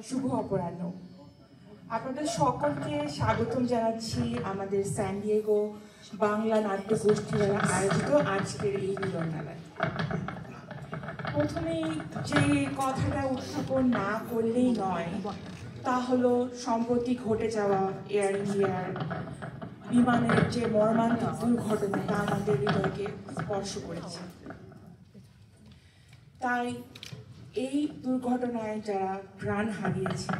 শুভ অপরাহ্ন। আপনাদের সকলকে স্বাগতম জানাচ্ছি আমাদের স্যান ডিয়েগো বাংলা নাট্য গোষ্ঠী দ্বারা আয়োজিত আজকের এই মিলনমেলায়। প্রথমেই যে কথাটা উত্থাপন না করলেই নয় তা হলো সম্প্রতি ঘটে যাওয়া এয়ার ইন্ডিয়ার বিমানের যে মর্মান্তিক দুর্ঘটনা তা আমাদের হৃদয়কে স্পর্শ করেছে। তাই এই দুর্ঘটনায় যারা প্রাণ হারিয়েছেন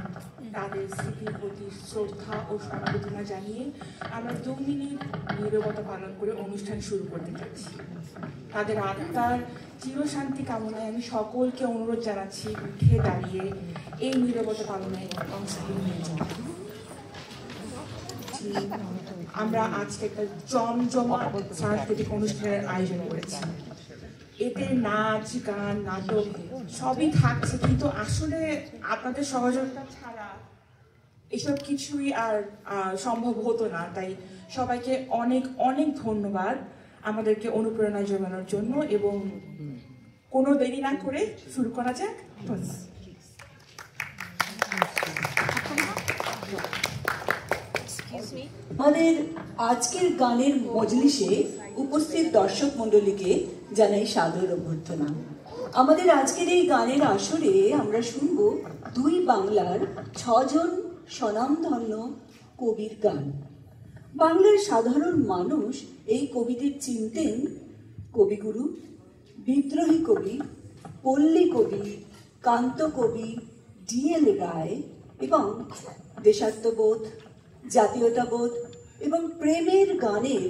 তাদের স্মৃতির প্রতি শ্রদ্ধা ও সমবেদনা জানিয়ে আমরা 2 মিনিট নীরবতা পালন করে অনুষ্ঠান শুরু করতে যাচ্ছি। তাদের আত্মার চিরশান্তি কামনায় আমি সকলকে অনুরোধ জানাচ্ছি উঠে দাঁড়িয়ে এই নীরবতা পালনে অংশগ্রহণ নিয়ে যান। আমরা আজকে একটা জমজমাট সাংস্কৃতিক অনুষ্ঠানের আয়োজন করেছি। এতে নাচ, গান, নাটক সবই থাকছে, কিন্তু আসলে আপনাদের সহযোগিতা ছাড়া এসব কিছুই আর সম্ভব হতো না। তাই সবাইকে অনেক অনেক ধন্যবাদ আমাদেরকে অনুপ্রেরণা জোগানোর জন্য, এবং কোনো দেরি না করে শুরু করা যাক। আমাদের আজকের গানের মজলিসে উপস্থিত দর্শক মণ্ডলীকে জানাই সাদর অভ্যর্থনা। আমাদের আজকের এই গানের আসরে আমরা শুনব 2 বাংলার 6 জন স্বনামধন্য কবির গান। বাংলার সাধারণ মানুষ এই কবিদের চিনতেন কবিগুরু, বিদ্রোহী কবি, পল্লী কবি, কান্ত কবি, ডিএল রায় এবং দেশাত্মবোধ, জাতীয়তাবোধ এবং প্রেমের গানের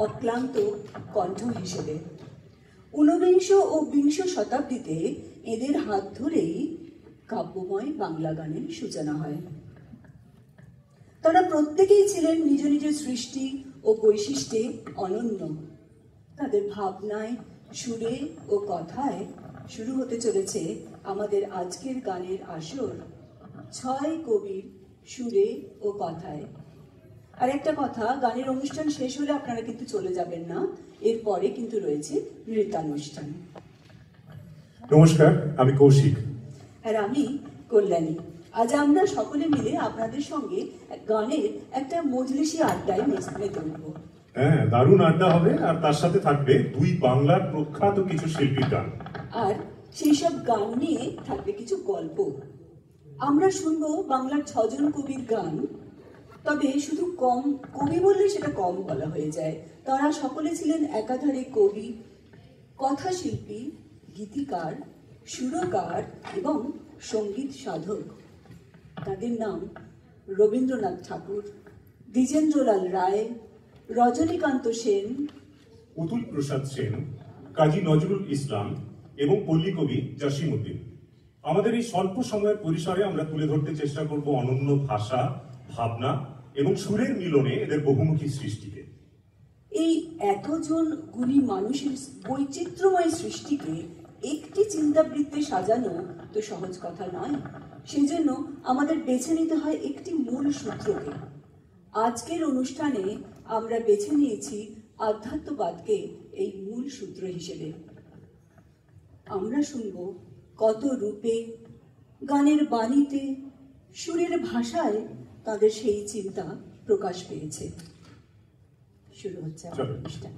অক্লান্ত কণ্ঠ হিসেবে। 19 ও 20 শতাব্দীতে এদের হাত ধরেই কাব্যময় বাংলা গানের সূচনা হয়। তারা প্রত্যেকেই ছিলেন নিজ নিজ সৃষ্টি ও বৈশিষ্ট্যে অনন্য। তাদের ভাবনায়, সুরে ও কথায় শুরু হতে চলেছে আমাদের আজকের গানের আসর 6 কবির সুরে ও কথায়। আর একটা কথা, গানের অনুষ্ঠান শেষ হলে আপনারা কিন্তু চলে যাবেন না, এরপরে কিন্তু রয়েছে নৃত্যানুষ্ঠান। নমস্কার, আমি কৌশিক। আর আমি কল্যাণী। আজ আমরা সকলে মিলে আপনাদের সঙ্গে গানের একটা মজলিসি আড্ডায় মেতে উঠব। হ্যাঁ, দারুণ আড্ডা হবে, আর তার সাথে থাকবে 2 বাংলার প্রখ্যাত কিছু শিল্পীর গান। আর সেই সব গান নিয়ে থাকবে কিছু গল্প। আমরা শুনবো বাংলার 6 জন কবির গান। তবে শুধু কম কবি বললে সেটা কম বলা হয়ে যায়। তারা সকলে ছিলেন একাধারে কবি, কথাশিল্পী, গীতিকার, সুরকার এবং সঙ্গীত সাধক। তাদের নাম রবীন্দ্রনাথ ঠাকুর, দ্বিজেন্দ্রলাল রায়, রজনীকান্ত সেন, অতুল প্রসাদ সেন, কাজী নজরুল ইসলাম এবং পল্লী কবি জসিমউদ্দিন। আমাদের এই স্বল্প সময়ের পরিসরে আমরা তুলে ধরতে চেষ্টা করব অনন্য ভাষা, ভাবনা এবং সুরের মিলনে এদের বহুমুখী সৃষ্টিকে। এই এতজন গুণী মানুষের বৈচিত্র্যময় সৃষ্টিকে একটি চিন্তাবৃত্তে সাজানো তো সহজ কথা নয়। সেজন্য আমাদের বেছে নিতে হয় একটি মূল সূত্রকে। আজকের অনুষ্ঠানে আমরা বেছে নিয়েছি আধ্যাত্মবাদকে এই মূল সূত্র হিসেবে। আমরা শুনব কত রূপে, গানের বাণীতে, সুরের ভাষায় তাদের সেই চিন্তা প্রকাশ পেয়েছে। শুরু হচ্ছে অনুষ্ঠান।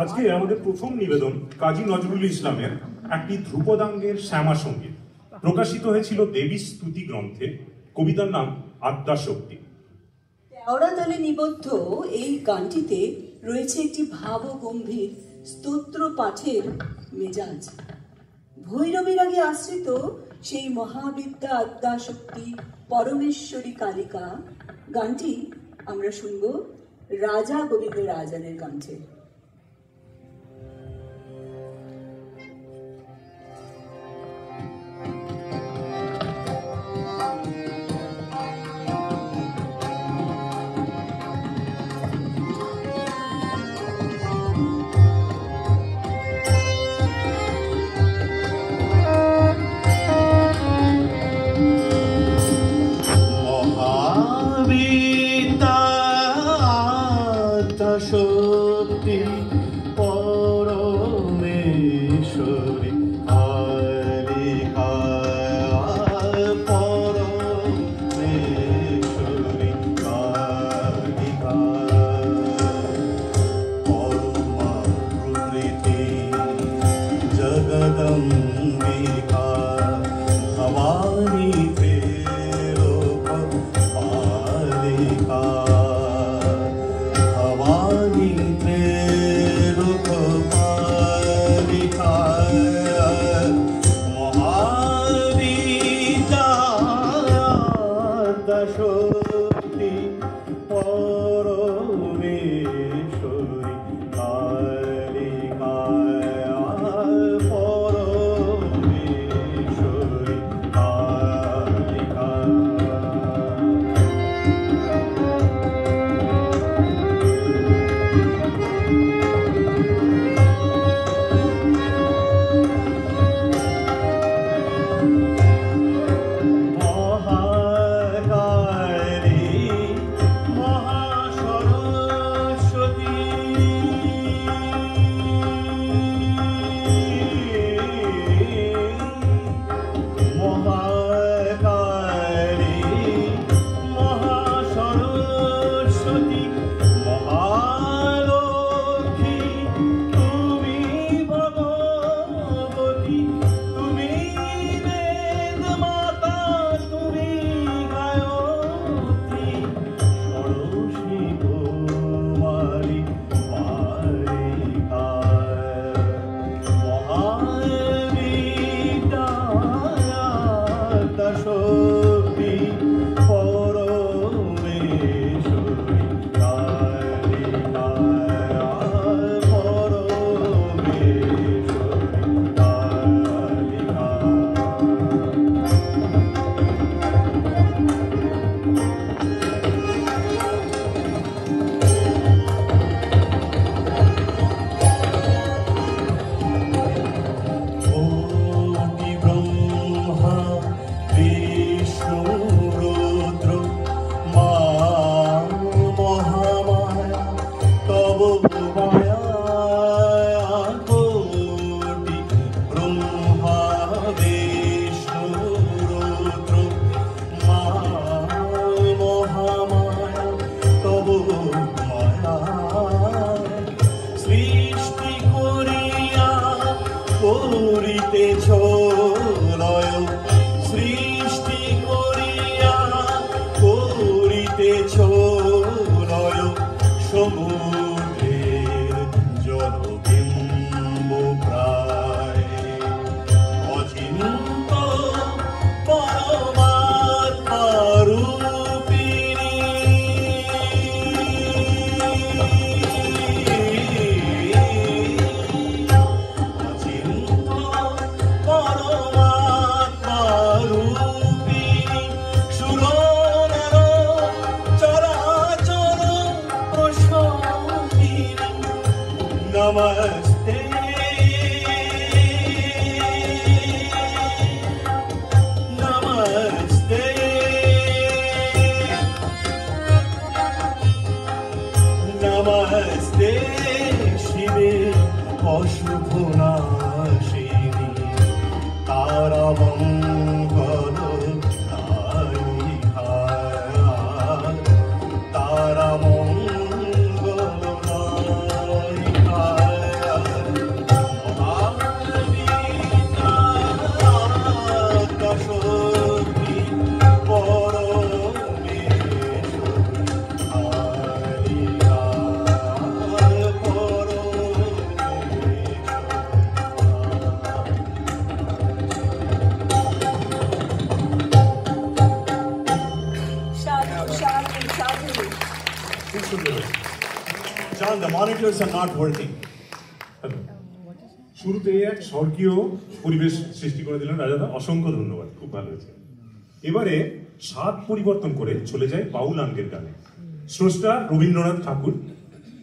আজকে আমাদের প্রথম নিবেদন কাজী নজরুল ইসলামের একটি ধ্রুপদাঙ্গের শ্যামা সঙ্গীত, প্রকাশিত হয়েছিল দেবী স্তুতি গ্রন্থে। কবিতার নাম আদ্যাশক্তি। তেওড়া তালে নিবদ্ধ এই গানটিতে রয়েছে একটি ভাবগম্ভীর স্তোত্র পাঠের মেজাজ। ভৈরবের আগে আশ্রিত সেই মহাবিদ্যা আদ্যাশক্তি পরমেশ্বরী কালিকা। গানটি আমরা শুনব রাজা গোবিন্দ রাজানের কণ্ঠে। শক্তি শক্তি পরমেশ্বরী কালিকা পরমেশ্বরী কালিকা। কোটি ব্রহ্মা বিষ্ণু রুদ্র মা মহামায়া তব মায়া। কোটি ব্রহ্মা বিষ্ণু রুদ্র মা মহামায়া তব মায়া। সৃষ্টি করিয়া করিতেছ লয়, সৃষ্টি করিয়া করিতেছ লয়। সমুদ্রের জলবিম্ব প্রায় অচিন্ত পরমাত্মা রূপিণী। অচিন্ত পরমাত্মা রূপিণী সুরনর চরাচর প্রশান্তিনী। নমস্তে নমস্তে নমস্তে শিবে অশুভ নাশিনী তারামঙ্গল নায়িকা। তারামঙ্গল নায়িকা শক্তি পরমেশ্বরী কালিকা সাধু সাধু সাধু। John, the monitors are not working. শুরুতে এক স্বর্গীয় পরিবেশ সৃষ্টি করে দিলেন রাজাদা, অসংখ্য ধন্যবাদ, খুব ভালো হয়েছে। এবারে স্বাদ পরিবর্তন করে চলে যায় বাউল আঙ্গের গানে। স্রষ্টা রবীন্দ্রনাথ ঠাকুর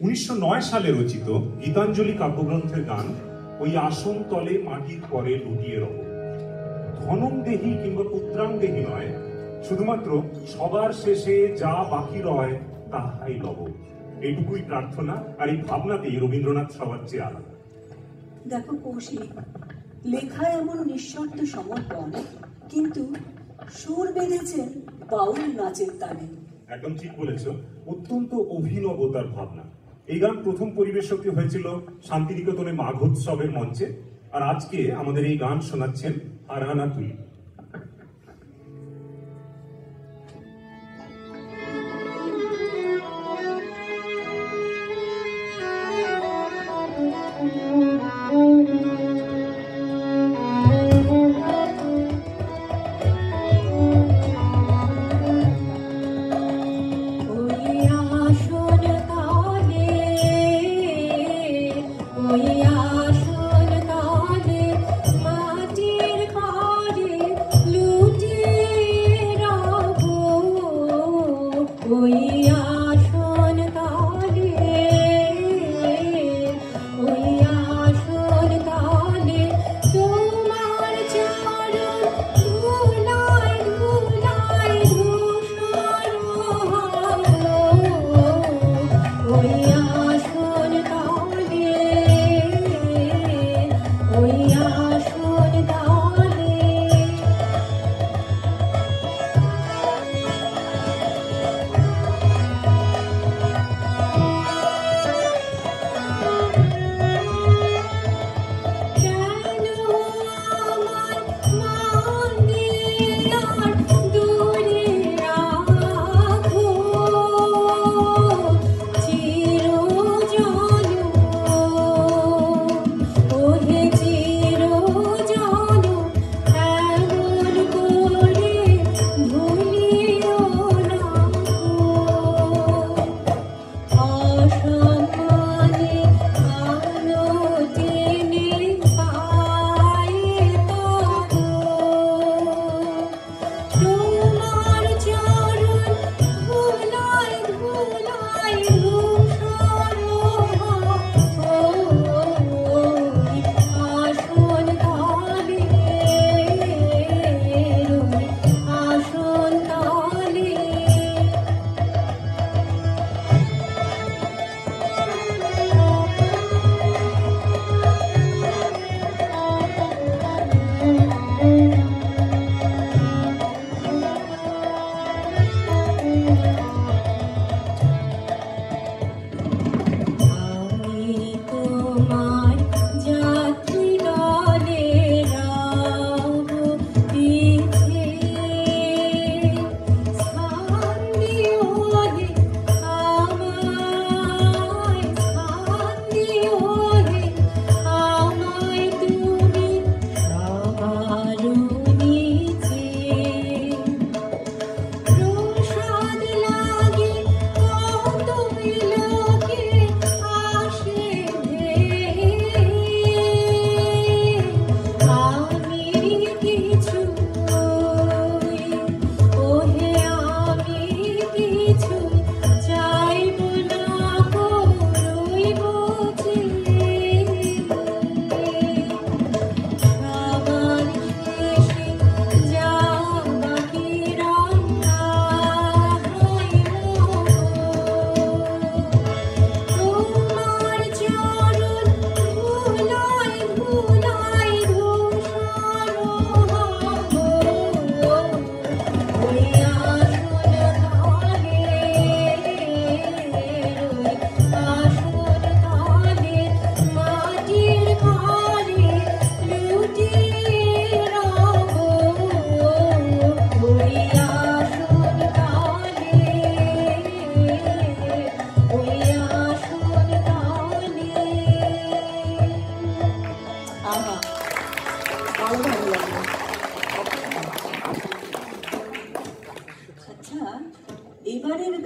1909 সালে রচিত গীতাঞ্জলি কাব্যগ্রন্থের গান ওই আসন তলে মাটির পরে লুটিয়ে রব। ধনং দেহি কিংবা পুত্রাং দেহি নয়, শুধুমাত্র সবার শেষে যা বাকি রয় তাহাই লব। এইটুকুই প্রার্থনা, আর এই ভাবনাতেই রবীন্দ্রনাথ সবার চেয়ে আলাদা। দেখো কৌশিক, লেখা এমন নিঃশর্ত সমর্পণ, কিন্তু সুর বেঁধেছেন বাউল নাচের তালে। একদম ঠিক বলেছ, অত্যন্ত অভিনব তার ভাবনা। এই গান প্রথম পরিবেশিত হয়েছিল শান্তিনিকেতনে মাঘোৎসবের মঞ্চে, আর আজকে আমাদের এই গান শোনাচ্ছেন আরহানা তুলি। ওই আসন কালে মাটির পরে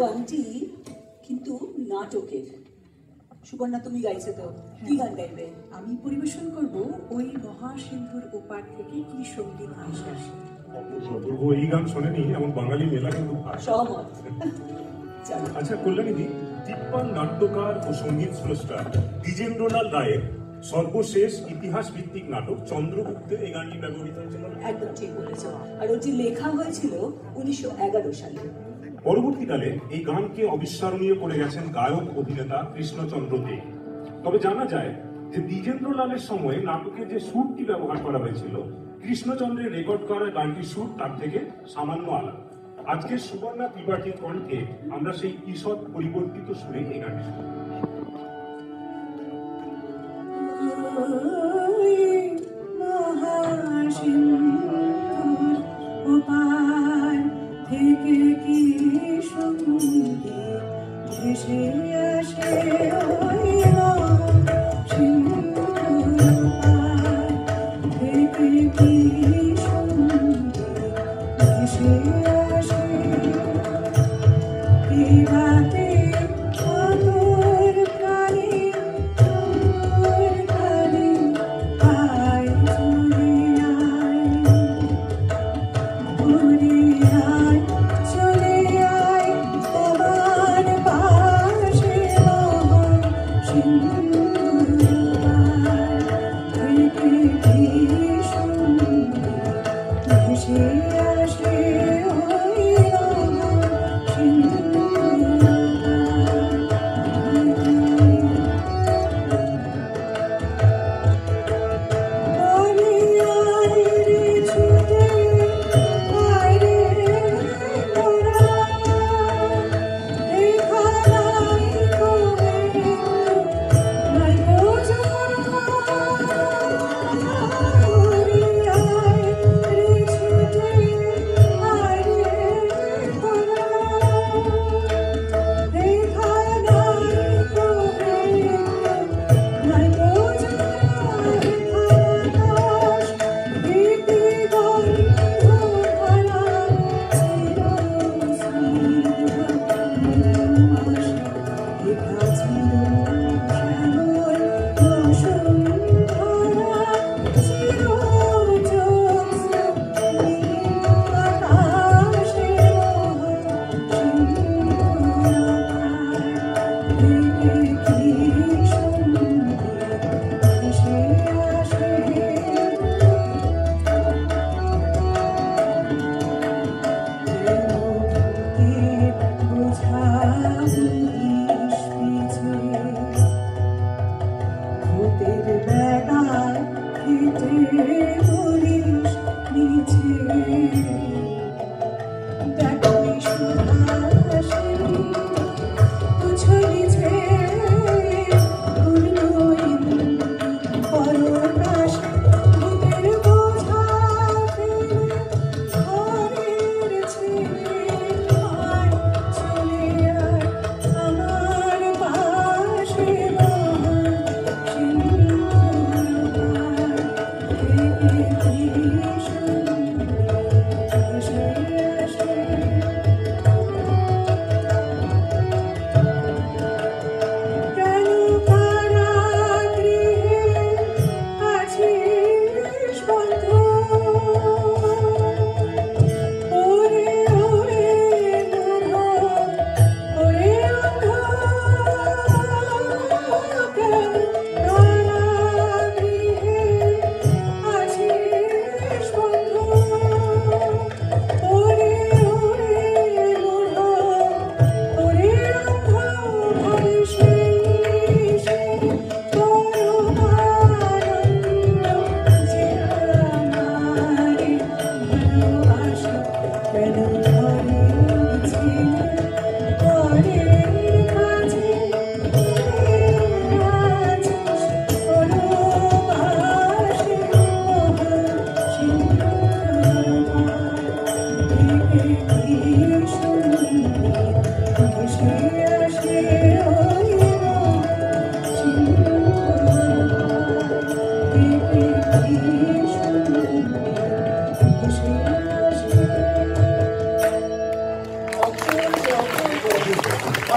গানটি কিন্তু নাটকের। সুবর্ণা, তুমি গাইছো তো, কি গান গাইবে? আমি পরিবেশন করব ওই মহাসিন্ধুর ওপার থেকে কি সঙ্গীত ভেসে আসে। অপূর্ব, এই গান শোনেনি এমন বাঙালি মেলা কিন্তু সহমত। চলো। আচ্ছা কল্যাণীদি, তিপ্পান নাট্যকার ও সঙ্গীত স্রষ্টা দ্বিজেন্দ্রলাল রায়ের সর্বশেষ ইতিহাস ভিত্তিক নাটক চন্দ্রগুপ্তে এই গানটি ব্যবহৃত হয়েছিল। একদম ঠিক বলেছো। আর ওটি লেখা হয়েছিল 1911 সালে। পরবর্তীকালে এই গানকে অবিস্মরণীয় করে গেছেন গায়ক অভিনেতা কৃষ্ণচন্দ্র দে। তবে জানা যায় যে দ্বিজেন্দ্রলালের সময় নাটকের যে সুরটি ব্যবহার করা হয়েছিল, কৃষ্ণচন্দ্রের রেকর্ড করা গানটির সুর তার থেকে সামান্য আলাদা। আজকে সুবর্ণা ত্রিপাঠীর কণ্ঠে আমরা সেই ঈষৎ পরিবর্তিত সুরে এই গানটি শুনব। ওপার থেকে কি সঙ্গীত ভেসে আসে, ওই সিন্ধুর পার থেকে কি সঙ্গীত ভেসে আসে। এই রাতে আতর প্রাণী আয় চলে আয়, ঘুরে আয় চলে আয় তোমার পাশে, সিন্ধুর পার থেকে কি সঙ্গীত ভেসে আসে, ওই সিন্ধুর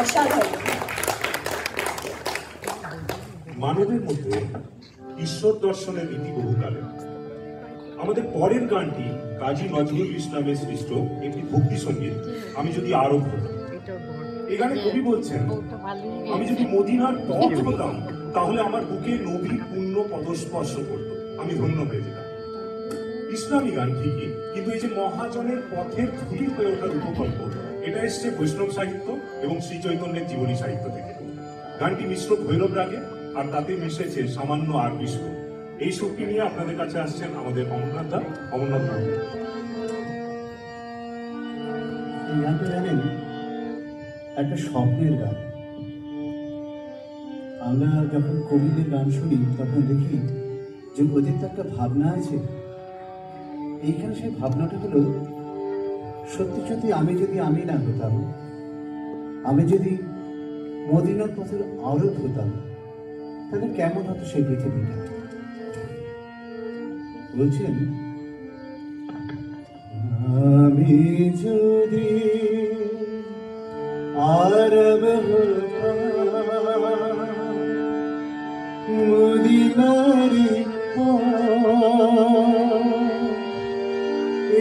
অসাধারণ। মানবের মধ্যে ঈশ্বর দর্শনের রীতি বহুকালে। আমাদের পরের গানটি কাজী নজরুল ইসলামের সৃষ্ট একটি ভক্তি সঙ্গীত, আমি যদি আরব হতাম। এই গানে কবি বলছেন, আমি যদি মদিনার পথ হতাম তাহলে আমার বুকে নবীর পুণ্য পদস্পর্শ করত, আমি ধন্য হয়ে যেতাম। ইসলামী গান ঠিকই, কিন্তু এই যে মহাজনের পথের ধুলি হয়ে ওঠার উপকল্প, এটা এসছে বৈষ্ণব সাহিত্য এবং শ্রী চৈতন্যের জীবনী সাহিত্য থেকে। গানটি মিশ্র ভৈরব রাগে, আর তাতে মিশেছে সামান্য আরবি সুর। এই সুরটি নিয়ে আপনাদের কাছে আসছেন আমাদের অমরনাথ বাবু। এই গানটা জানেন একটা স্বপ্নের গান। আমরা যখন কবিদের গান শুনি তখন দেখি যে ওদের তো একটা ভাবনা আছে। এইখানে সেই ভাবনাটা হলো, সত্যি সত্যি আমি যদি আমি না হতাম, আমি যদি মদিনার পথের আরব হতাম, তাহলে কেমন হতো সেই পৃথিবীটা। বলছেন, আমি যদি আরব হতাম, মদিনারি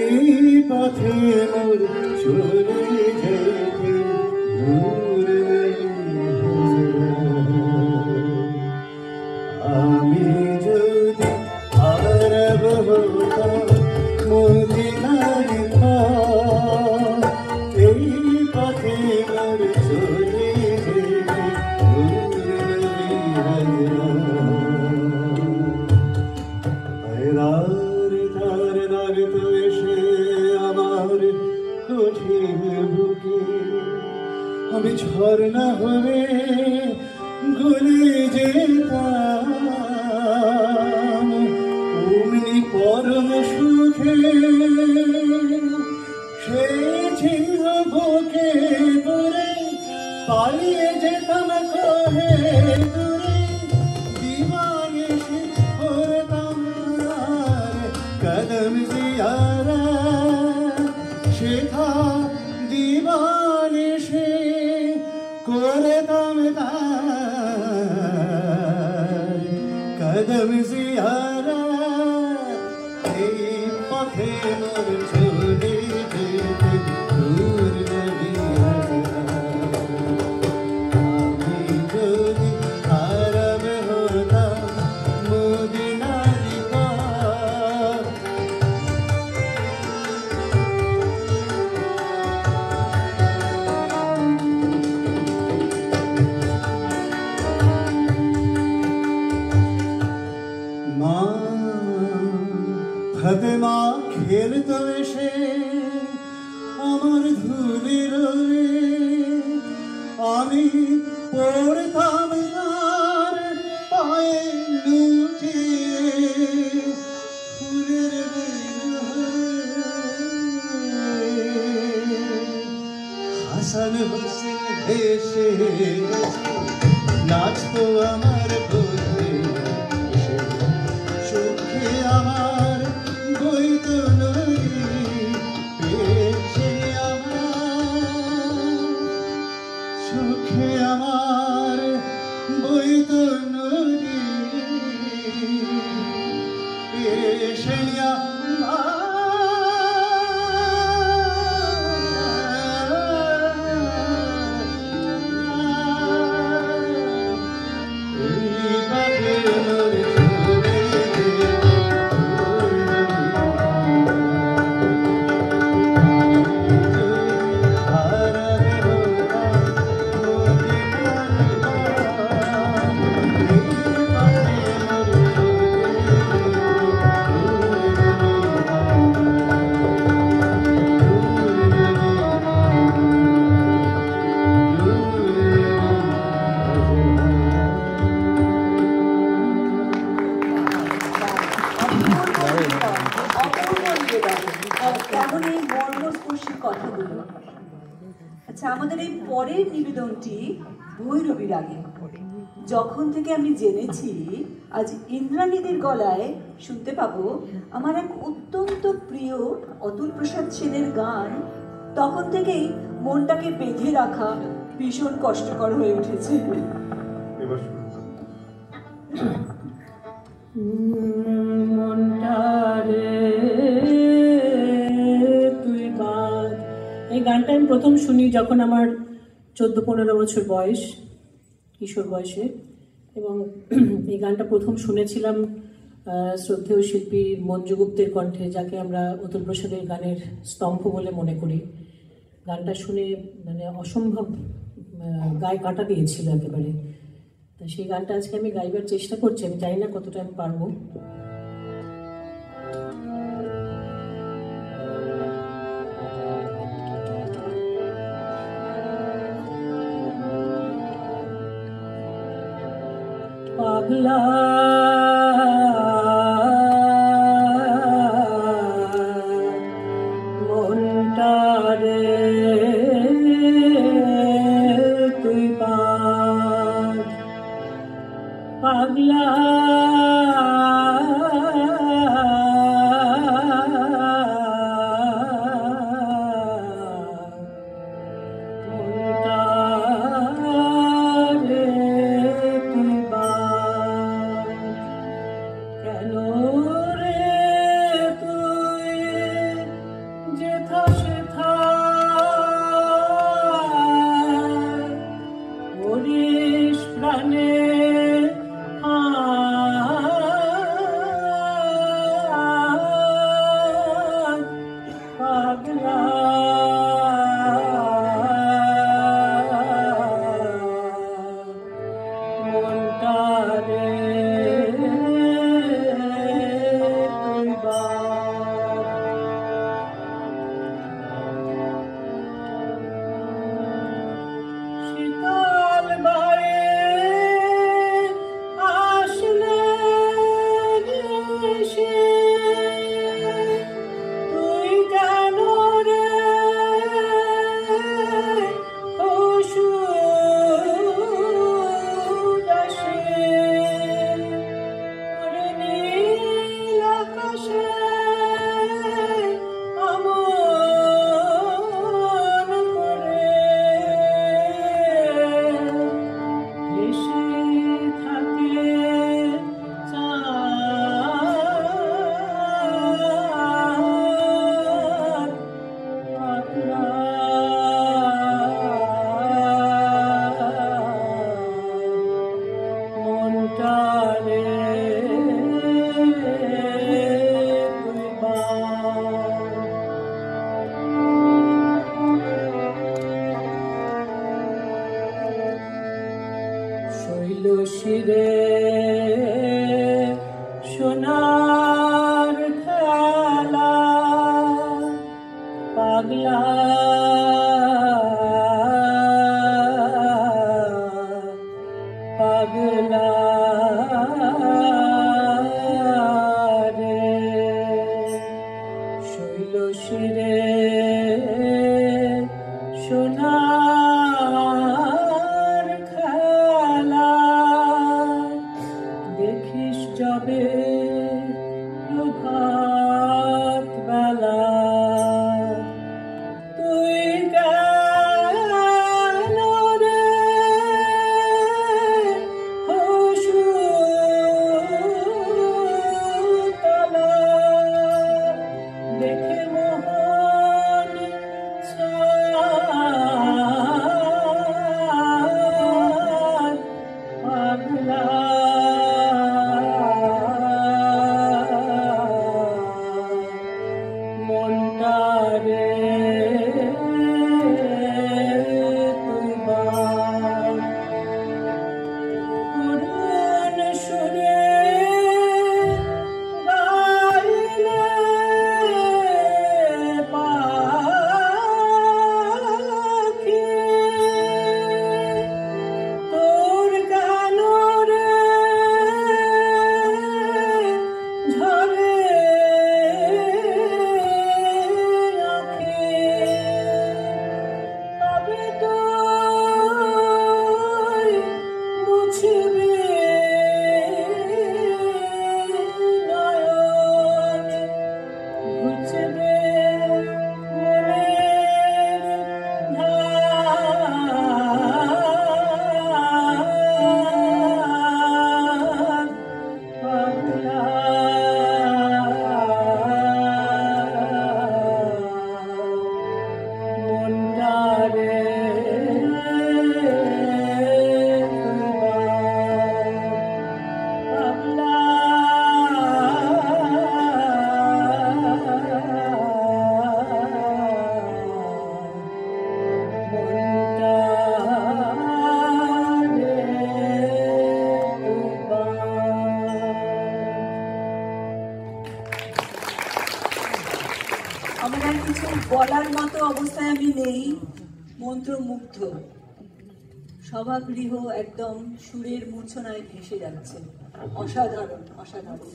এই পথে মোর চলে যেতে আমি যদি আরব হতাম, মদিনারি এই পথে মোর চলে যেতে কঠিন বুকে আমি ঝর্ণা হয়ে গলে যেতাম, অমনি পরম সুখে সে ছিল বুকে দূরে, পালিয়ে যেতাম কহে দূরে, দিওয়ানে সে করতাম কদম জিয়ারা, শেখা দিওয়ানে সে করতাম কদম জিয়ারা, এই পথে মোর চলে যেতে দূর নবী আমি যদি আরব হতাম, মদিনারি পথ মা ফাতেমা খেলতো এসে আমার ধুলির আমি পড়তাম তার পায়ে লুটে, ফুলের হাসান হোসেন ভেসে নাচতো আমার বুকে, সুখে আমার বইতো নদী, পেয়েছে আমার সুখে আমার বইতো নদী, পেয়েছে আমার কেমন এই মর্মস্পর্শী কথাগুলো। আচ্ছা, আমাদের এই পরের নিবেদনটি ভৈরবী রাগে। যখন থেকে আমি জেনেছি আজ ইন্দ্রাণীদের গলায় শুনতে পাবো আমার এক অত্যন্ত প্রিয় অতুল প্রসাদ সেনের গান, তখন থেকেই মনটাকে বেঁধে রাখা ভীষণ কষ্টকর হয়ে উঠেছে। এবার শুরু করুন। এই গানটা আমি প্রথম শুনি যখন আমার 14-15 বছর বয়স, কিশোর বয়সে। এবং এই গানটা প্রথম শুনেছিলাম শ্রদ্ধেয় শিল্পী মঞ্জু গুপ্তের কণ্ঠে, যাকে আমরা অতুল প্রসাদের গানের স্তম্ভ বলে মনে করি। গানটা শুনে মানে অসম্ভব গায়ে কাটা দিয়েছিল একেবারে। তা সেই গানটা আজকে আমি গাইবার চেষ্টা করছি, আমি জানি না কতটা আমি পারবো। পাগলা মনটারে তুই পাগলা শিরে সোনার খেলা পাগলা পাগলা রে শৈল শিরে সোনার খেলা দেখিস যাবে প্রভাত বেলা তুই কেন রে হসুতলা দেখে মোহন পাগলা মনটারে তুই করুণ সুরে গাইলে পাখি তোর গান রে ঝরে আঁখি বলার মতো অবস্থায় আমি নেই, মন্ত্রমুগ্ধ। সভাগৃহ একদম সুরের মূর্ছনায় ভেসে যাচ্ছে। অসাধারণ, অসাধারণ।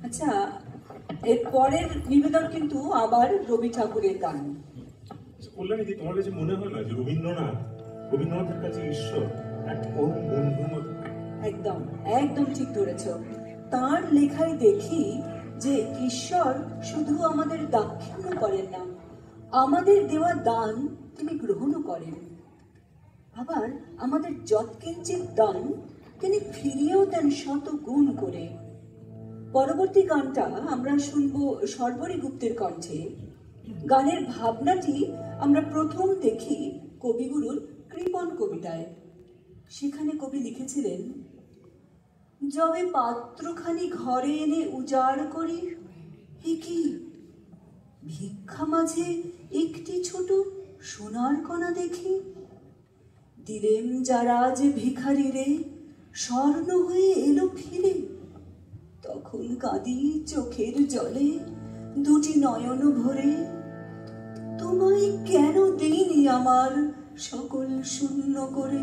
আচ্ছা, এর পরের নিবেদন কিন্তু আবার রবি ঠাকুরের গান। কল্যাণীদি, তোমার কাছে মনে হয় না যে রবীন্দ্রনাথের কাছে ঈশ্বর এক পরম বন্ধুর মতো? একদম একদম ঠিক ধরেছ। তার লেখায় দেখি যে ঈশ্বর শুধু আমাদের দাক্ষিণ্য করেন না, আমাদের দেওয়া দান তিনি গ্রহণও করেন। আবার আমাদের যৎকিঞ্চিৎ দান তিনি ফিরিয়েও দেন শত গুণ করে। পরবর্তী গানটা আমরা শুনবো শর্বরী গুপ্তের কণ্ঠে। গানের ভাবনাটি আমরা প্রথম দেখি কবিগুরুর কৃপণ কবিতায়। সেখানে কবি লিখেছিলেন, যবে পাত্রখানি ঘরে এনে উজাড় করি, এ কি ভিক্ষা মাঝে একটি ছোট সোনার কণা দেখি। দিলেম যারা যে ভিখারি রে, স্বর্ণ হয়ে এলো ফিরে। তখন কাঁদি চোখের জলে দুটি নয়ন ভরে, তোমায় কেন দেইনি আমার সকল শূন্য করে।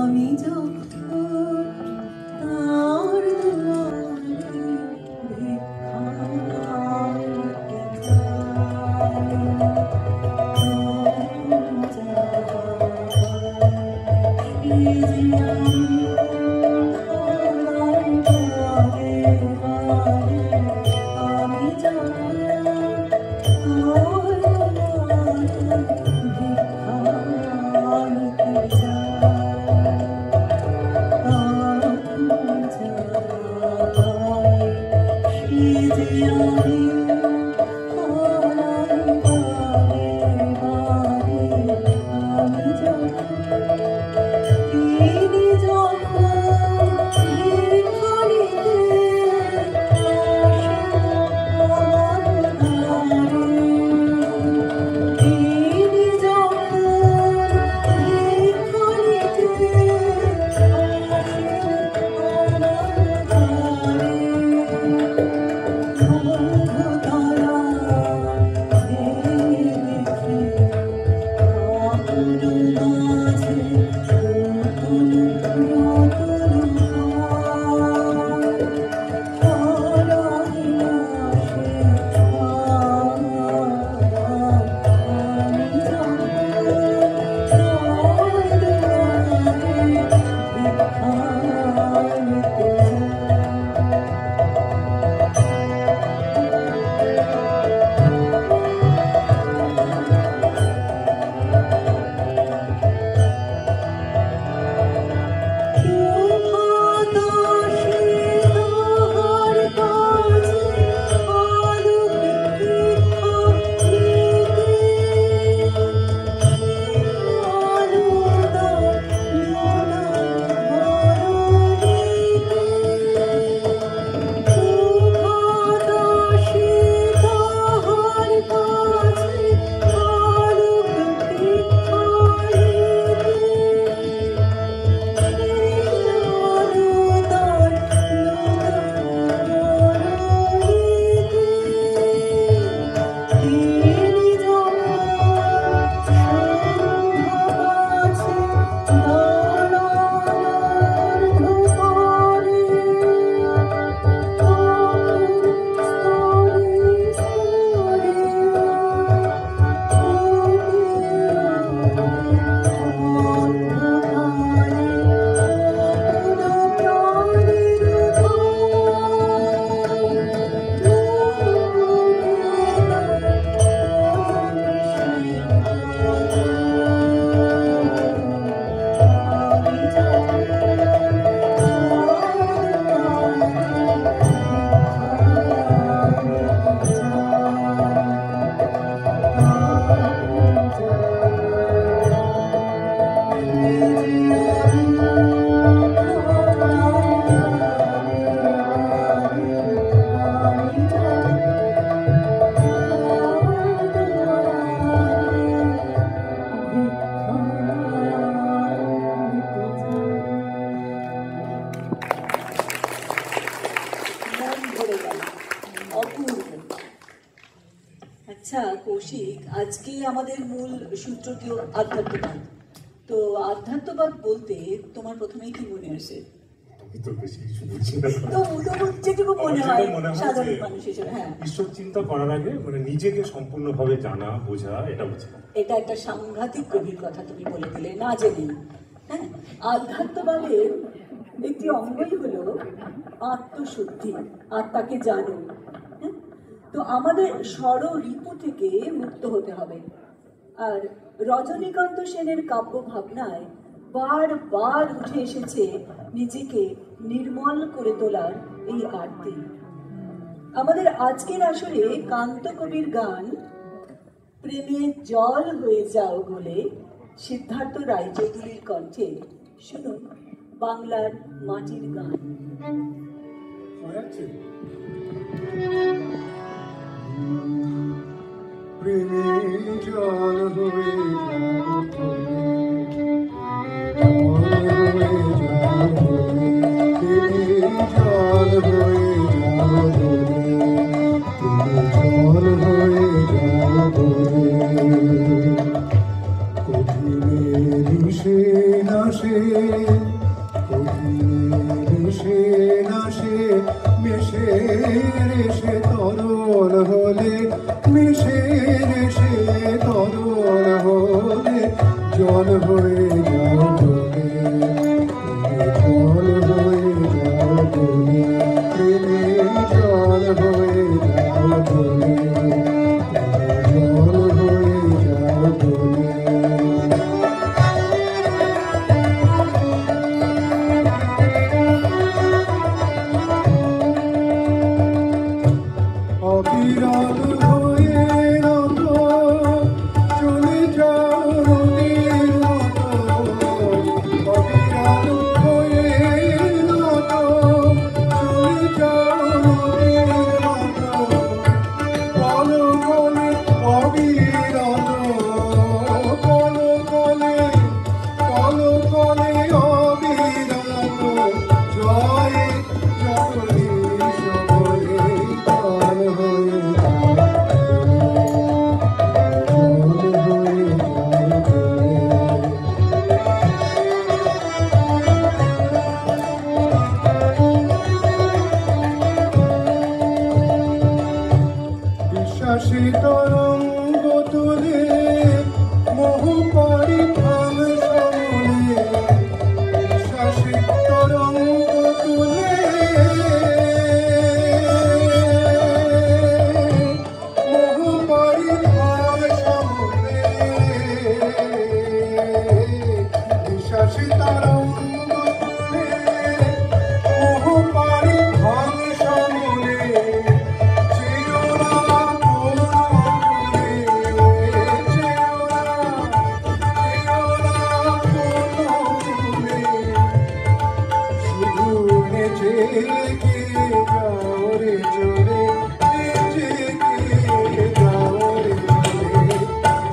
আমি যখন তার দুয়ারে ভিক্ষা চাইতে আচ্ছা কৌশিক, আজকে আমাদের মূল সূত্রটি আধ্যাত্মবাদ। তো আধ্যাত্মবাদ বলতে তোমার প্রথমেই কি মনে আসে? আমি তো বেশি কিছু বুঝি না। তো যেটুকু মনে হয় আমার যেটা মনে হয় সাধারণ যে মানুষ হিসেবে। হ্যাঁ, ঈশ্বর চিন্তা করার আগে মানে নিজেকে সম্পূর্ণভাবে জানা বোঝা, এটা বুঝি। এটা একটা সাংঘাতিক গভীর কথা তুমি বলে দিলে না জেনে। হ্যাঁ, আধ্যাত্মবাদের একটি অঙ্গই হলো আত্মশুদ্ধি, আত্মাকে জানো। হ্যাঁ, তো আমাদের রিপু থেকে মুক্ত হতে হবে। আর রজনীকান্ত সেনের কাব্য ভাবনায় বারবার উঠে এসেছে নিজেকে নির্মল করে তোলার এই আরতি। আমাদের আজকের আসরে কান্ত কবির গান প্রেমে জল হয়ে যাও বলে সিদ্ধার্থ রায়চৌধুরীর কণ্ঠে শুনুন বাংলার মাটির গান। প্রেমে জল হয়ে জল হয়ে জল হয়ে কঠিনে ঋষে নাশে মেশে রেশে তরল হলে মিশে রেশে তরল হলে জল হয়ে যাও বলে জল হয়ে যাও বলে প্রেমে জল হয়ে যাও বলে জল হয়ে যাও বলে অবিরাম হয়ে নত চলে যাও নদীর মতো অবিরাম হয়ে নত চলে যাও নদীর মতো কলে কলে অবিরাম কলে কলে অবিরাম জয় জগদীশ বলে জল হয়ে বিশ্বাসী তরঙ্গ তুলে মোহ পরিধান সমলে বিশ্বাসী তরঙ্গ তুলে মোহ পরিধান সমলে বিশ্বাসী তরঙ্গ তুলে মোহ পরিধান সমলে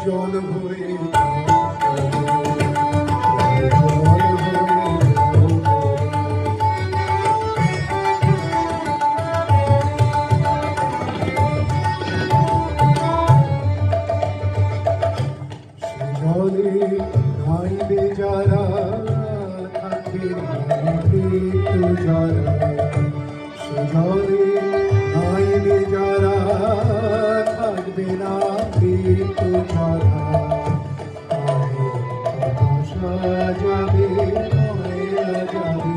জল হয়ে জলে নাইবে যারা থাকবে মৃত্যু যারা সুজলে নাইবে যারা থাকবে না মৃত্যু যারা ভাষা যাবে ময়লা যাবে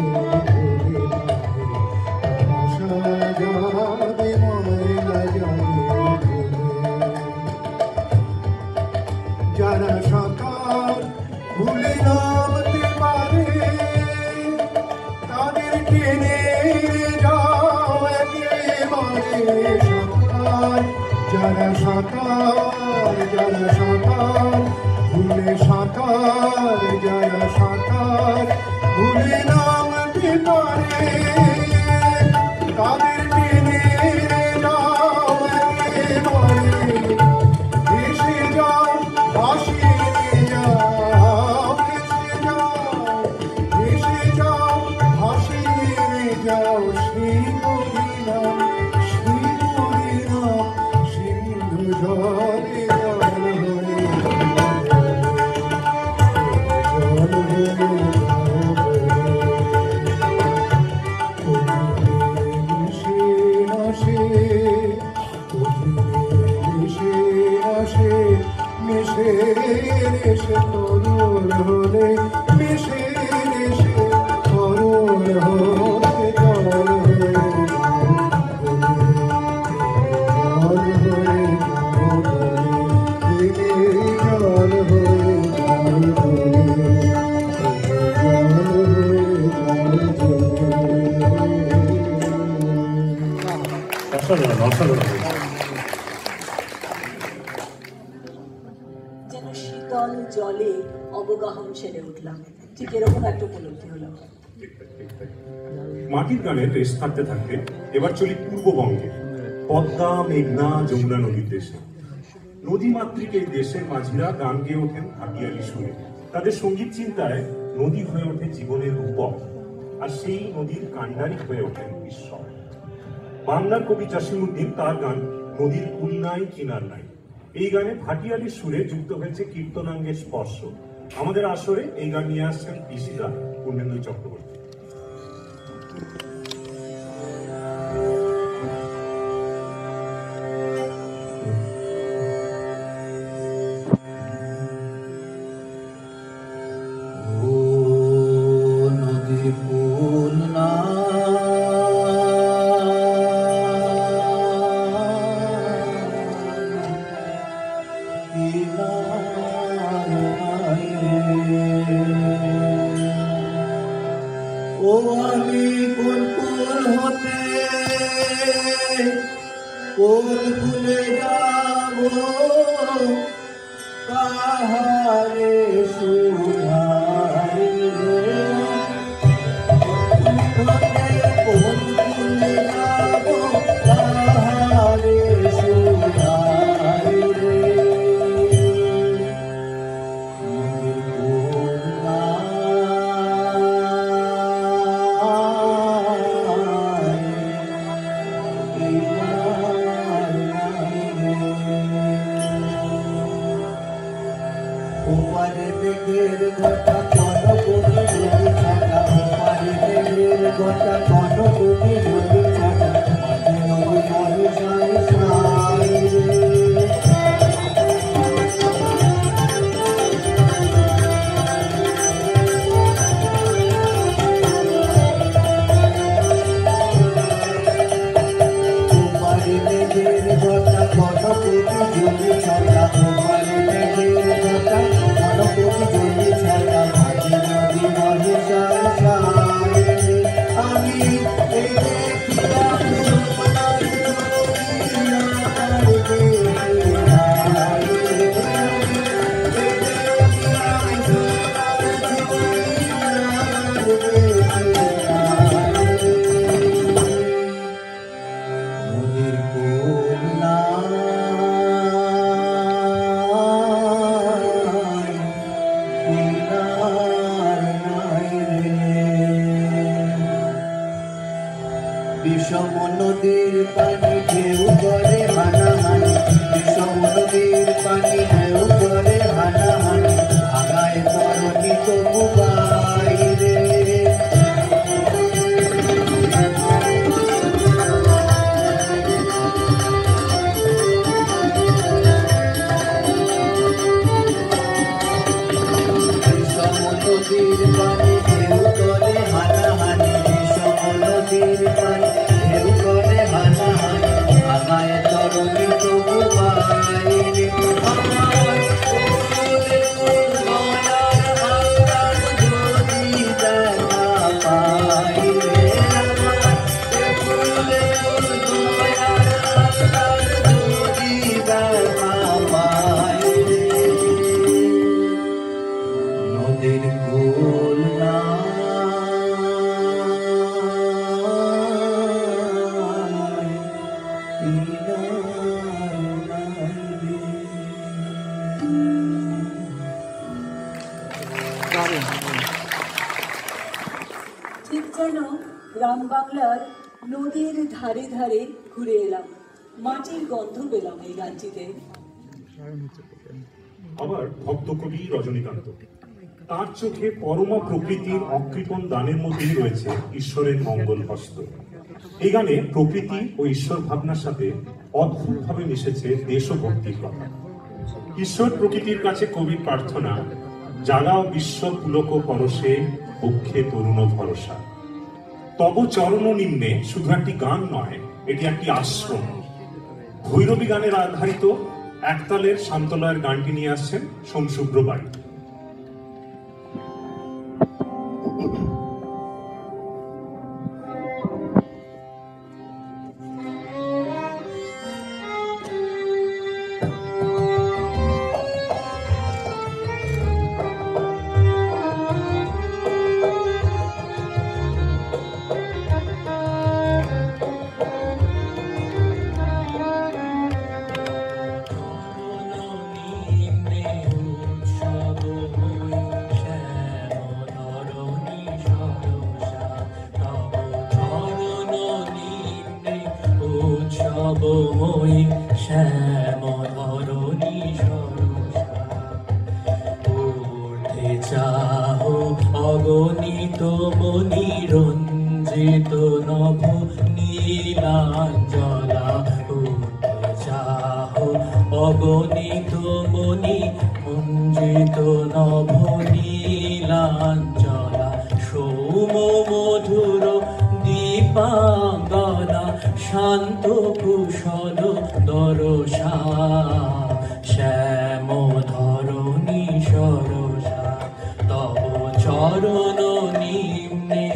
ভাষা যাবে ময়লা যাবে যারা সাঁতার ভুলে নামতে পারে তাদের টেনে যাও একেবারে সাঁতার যারা সাঁতার ভুলে সাঁতার যারা সাঁতার ভুলে নামতে পারে তাদের টেনে যাও একেবারে ভেসে যাও ভাসিয়ে যাও ভেসে যাও ভাসিয়ে যাও সিন্ধু সিন্ধু ঝরে জল হয়ে জল হয়ে মিশে রেশে তরুণ হলে মিশে রেশে তরুণ হলে জল হয়ে জল হয়ে অসাধারণ অসাধারণ। যেন শীতল জলে অবগাহন সেরে উঠলাম, ঠিক এরকম একটা উপলব্ধি হলো। মাটির গানের রেশ থাকতে থাকতে এবার চলি পূর্ববঙ্গে, পদ্মা, মেঘনা, যমুনা নদীর দেশে। নদীমাতৃক এই দেশের মাঝিরা গান গেয়ে ওঠেন ভাটিয়ালি সুরে। তাদের সঙ্গীত চিন্তায় নদী হয়ে ওঠে জীবনের রূপক, আর সেই নদীর কাণ্ডারি হয়ে ওঠেন ঈশ্বর। বাংলার কবি জসিমউদ্দিন তার গান নদীর কুল নাই কিনার নাই, এই গানে ভাটিয়ালির সুরে যুক্ত হয়েছে কীর্তনাঙ্গের স্পর্শ। আমাদের আসরে এই গান নিয়ে আসছেন পিসিদা পূর্ণেন্দু চক্রবর্তী। ও আমি কোন কোন হতে কোন ভুলে যাব কাহারে সুধাই রে কোন ভুলে যাব কাহারে সুধাই রে ওপারে মেঘের ঘটা কন কোটি নদী ছাটা, ওপারে মেঘের ঘটা কন কোটি নদী ছাটা, মাঝে নদী মরে সাই সাই ওপারে মেঘের ঘটা কন কোটি নদী ছাটা, ওপারে মেঘের ঘটা আমি বিষম নদীর পানি ঢেউ করে হানাহানি, বিষম নদীর পানি ঢেউ করে হানাহানি, ভাগায় তরণী তবু বাইরে বিষম নদীর পানি ঢেউ করে হানাহানি, বিষম নদীর পানি ঢেউ করে হানাহানি, ভাগায় তরণী তবু বাইরে আমার যদি দেখা পাই রে যদি দেখা পাই রে নদীর কুল ঠিক যেন গ্রাম বাংলার নদীর ধারে ধারে ঘুরে এলাম, মাটির গন্ধ পেলাম এই গানটিতে। আবার ভক্ত কবি রজনীকান্ত, তার চোখে পরমা প্রকৃতির অকৃপণ দানের মধ্যেই রয়েছে ঈশ্বরের মঙ্গল হস্ত। এই গানে প্রকৃতি ও ঈশ্বর ভাবনার সাথে অদ্ভুতভাবে মিশেছে দেশভক্তির কথা। ঈশ্বর প্রকৃতির কাছে কবির প্রার্থনা, জাগাও বিশ্ব পুলক পরশে, পক্ষে তরুণ ভরসা। তব চরণ নিম্নে শুধু একটি গান নয়, এটি একটি আশ্রম। ভৈরবী গানের আধারিত একতালের শান্তলয়ের গানটি নিয়ে আসছেন সোমশুভ্র বাড়ি। শ্যাম ধরণী সরসা উঠে চাহ অগণিত মনিরঞ্জিত নভ নীলাঞ্জলা। উঠে চাহ অগণিত মনি মঞ্জিত নভ নীলাঞ্জলা। সৌম মধুর দীপাঙ্গনা শান্ত কুশল দরসা। শ্যাম ধরণী সরসা তব চরণ নিম্নে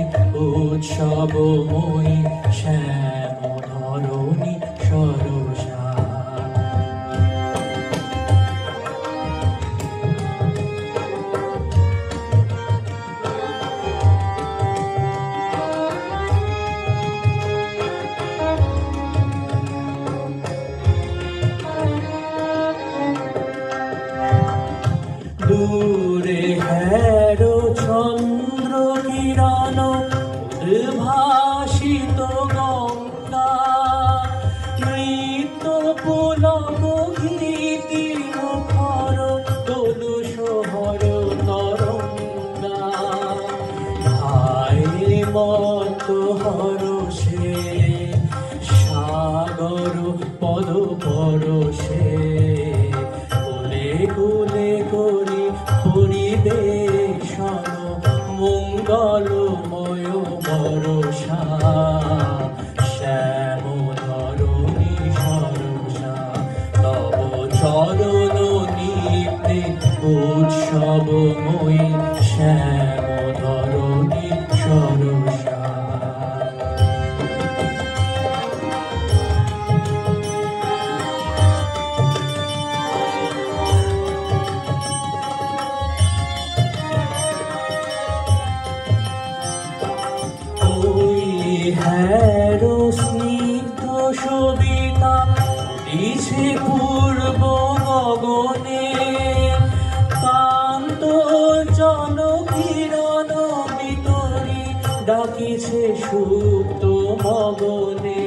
উৎসবময়ী। শ্যাম ধরণী সরসা দূরে হেরো চন্দ্র কিরণ উদ্ভাসিত গঙ্গা। নৃত্য পুলক গীতি মুখর তনু সোহর তরঙ্গা। ভাই মত হরষে সাগর পদ পরশে। কুলে করি পরিবেশন মঙ্গলময় বরষা। শ্যাম ধরণী সরসা তব চরণ নিম্নে উৎসবময়ী। শ্যাম ধরণী সরসা হেরো স্নিগ্ধ সবিতা দিছে পূর্ব গগনে। কান্ত জন কিরণ ভিতরে ডাকিছে সুপ্ত মগনে।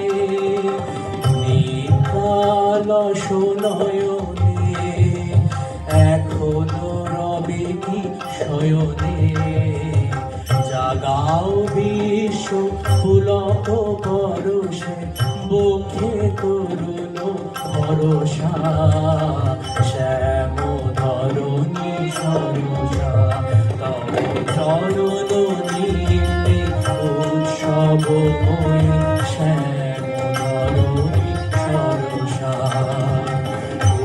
নিকালস নয়নে এখনো রবে কি শয়নে। জাগাও বিশ্ব পুলক পরশে, বক্ষে তরুণ ভরসা। শ্যাম ধরণী সরসা তব চরণ নিম্নে উৎসবময়ী। শ্যাম ধরণী সরসা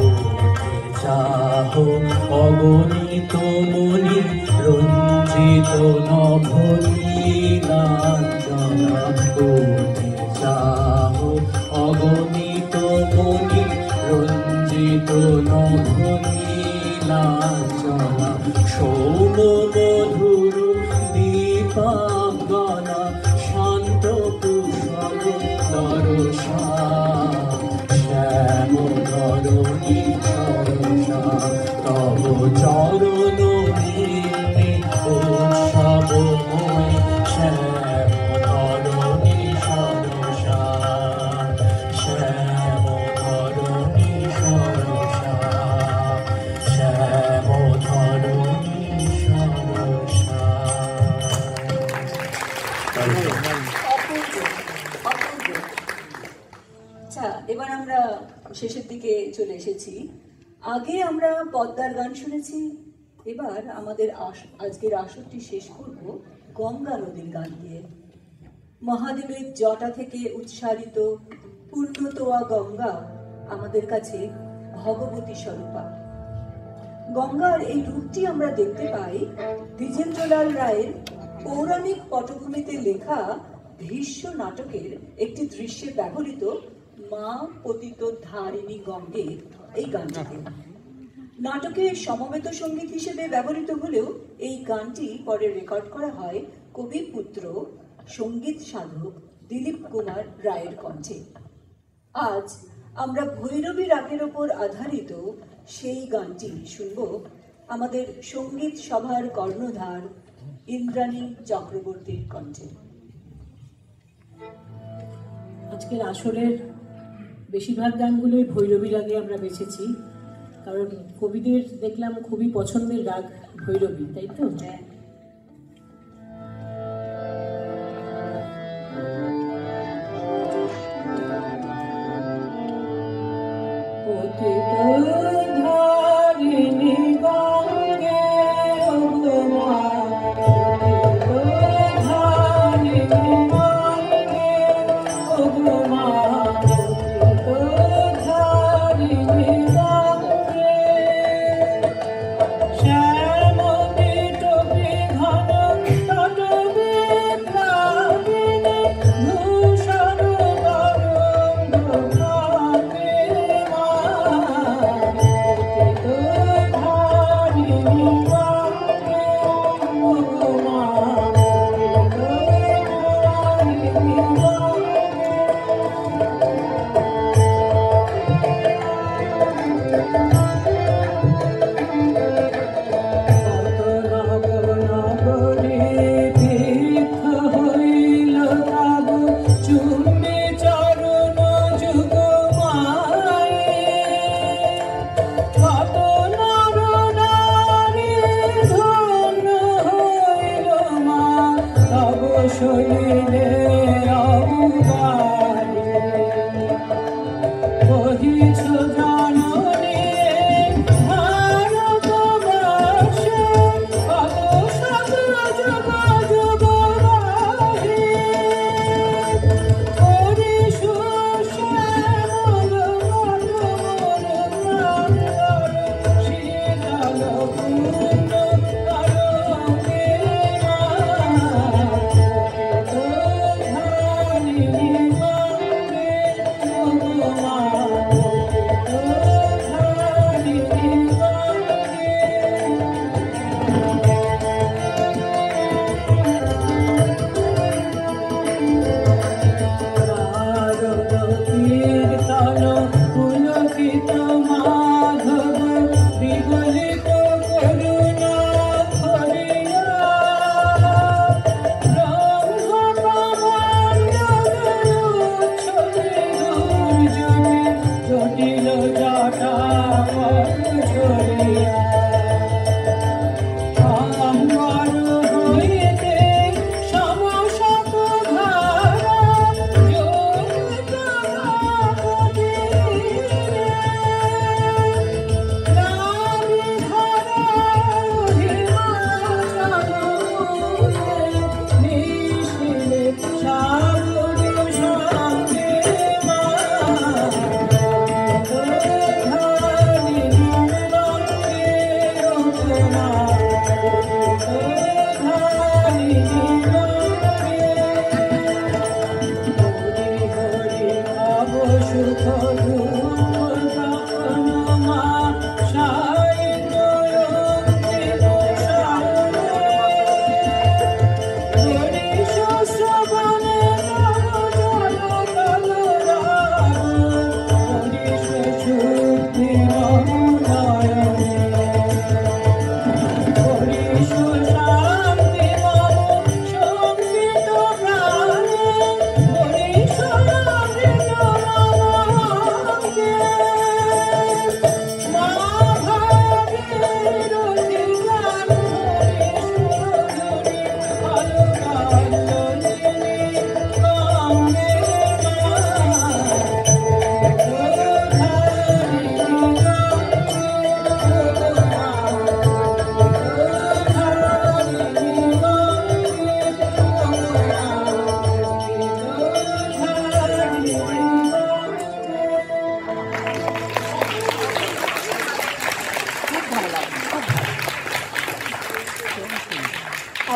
উঠে চাহ অগণিত মনি রঞ্জিত নভ নীলাঞ্জনা। উঠে চাহ অগণিত মনি রঞ্জিত নভ নীলাঞ্জনা। সৌম মধুর দীপাঙ্গনা শান্ত কুশল দরসা। শ্যাম ধরণী সরসা তব চরণ নিম্নে উৎসবময়ী। শ্যাম ধরণী সরসা শ্যাম চলে এসেছি। আগে আমরা পদ্মার গান শুনেছি, এবার আমাদের আজকের আসরটি শেষ করব গঙ্গা নদীর গান দিয়ে। মহাদেবের জটা থেকে উৎসারিত পূর্ণতোয়া গঙ্গা আমাদের কাছে ভগবতী স্বরূপা। গঙ্গার এই রূপটি আমরা দেখতে পাই দ্বিজেন্দ্রলাল রায়ের পৌরাণিক পটভূমিতে লেখা ভীষ্ম নাটকের একটি দৃশ্যে ব্যবহৃত মা পতিত ধারিণী গঙ্গে এই গানটিতে। নাটকে সমবেত সঙ্গীত হিসেবে ব্যবহৃত হলেও এই গানটি পরে রেকর্ড করা হয় কবির পুত্র সঙ্গীত সাধক দিলীপ কুমার রায়ের কণ্ঠে। আজ আমরা ভৈরবী রাগের ওপর আধারিত সেই গানটি শুনব আমাদের সঙ্গীত সভার কর্ণধার ইন্দ্রাণী চক্রবর্তীর কণ্ঠে। আজকের আসরের বেশিরভাগ গানগুলোই ভৈরবী রাগে আমরা বেছেছি, কারণ কবিদের দেখলাম খুবই পছন্দের রাগ ভৈরবী, তাই তো?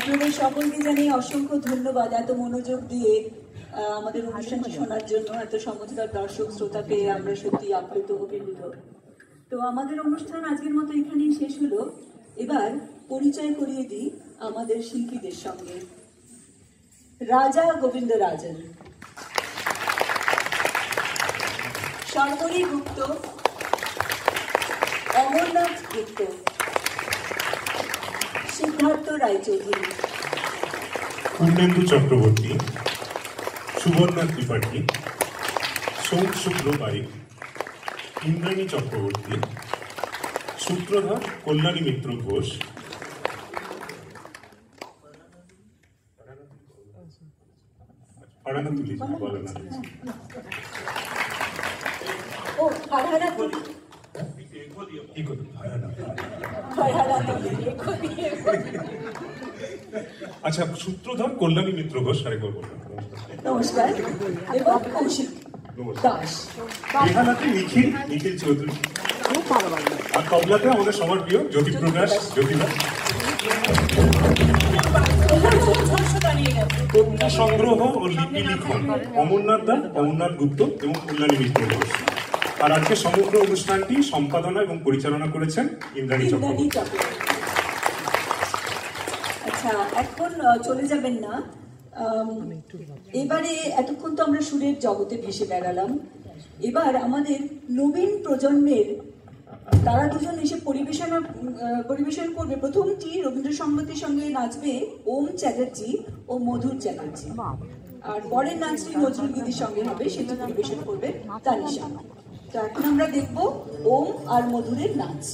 আপনাদের সকলকে জানিয়ে অসংখ্য ধন্যবাদ এত মনোযোগ দিয়ে আমাদের অনুষ্ঠানটি শোনার জন্য। এত সমঝদার দর্শক শ্রোতা পেয়ে আমরা সত্যি আপ্লুত অভিভূত। তো আমাদের অনুষ্ঠান আজকের মতো এখানেই শেষ হলো। এবার পরিচয় করিয়ে দিই আমাদের শিল্পীদের সঙ্গে। রাজা গোবিন্দরাজন, শর্বরী গুপ্ত, অমরনাথ গুপ্ত, সিদ্ধার্থ রায়চৌধুরী, পূর্ণেন্দু চক্রবর্তী, সুবর্ণা ত্রিপাঠী, সোম শুক্ল পারিক, ইন্দ্রাণী চক্রবর্তী, সূত্রধর কল্যাণী মিত্র ঘোষ, ও ফারহানা তুলি, আচ্ছা সূত্রধর কল্যাণী মিত্র ঘোষ আরেকবার বলবেন। নমস্কার, এবং কৌশিক দাস। বেহালাতে নিখিল চৌধুরী, আর তবলাতে আমাদের সবার প্রিয় জ্যোতিপ্রকাশ জ্যোতিদা। কবিতা সংগ্রহ ও লিপি লিখন অমরনাথ গুপ্ত এবং কল্যাণী মিত্র ঘোষ। আর আজকে সমগ্র অনুষ্ঠানটি সম্পাদনা এবং পরিচালনা করেছেন ইন্দ্রাণী চক্রবর্তী। আচ্ছা, এখন চলে যাবেন না। এবারে এতক্ষণ তো আমরা সুরের জগতে ভেসে বেড়ালাম। এবার আমাদের নবীন প্রজন্মের তারা দুজন এসে পরিবেশন করবে। প্রথমটি রবীন্দ্রসঙ্গীতের সঙ্গে নাচবে ওম চ্যাটার্জি ও মধুর চ্যাটার্জি, আর পরের নাচটি নজরুল গীতির সঙ্গে হবে, সেটি পরিবেশন করবে তানিশা। তো এখন আমরা দেখব ওম আর মধুরের নাচ।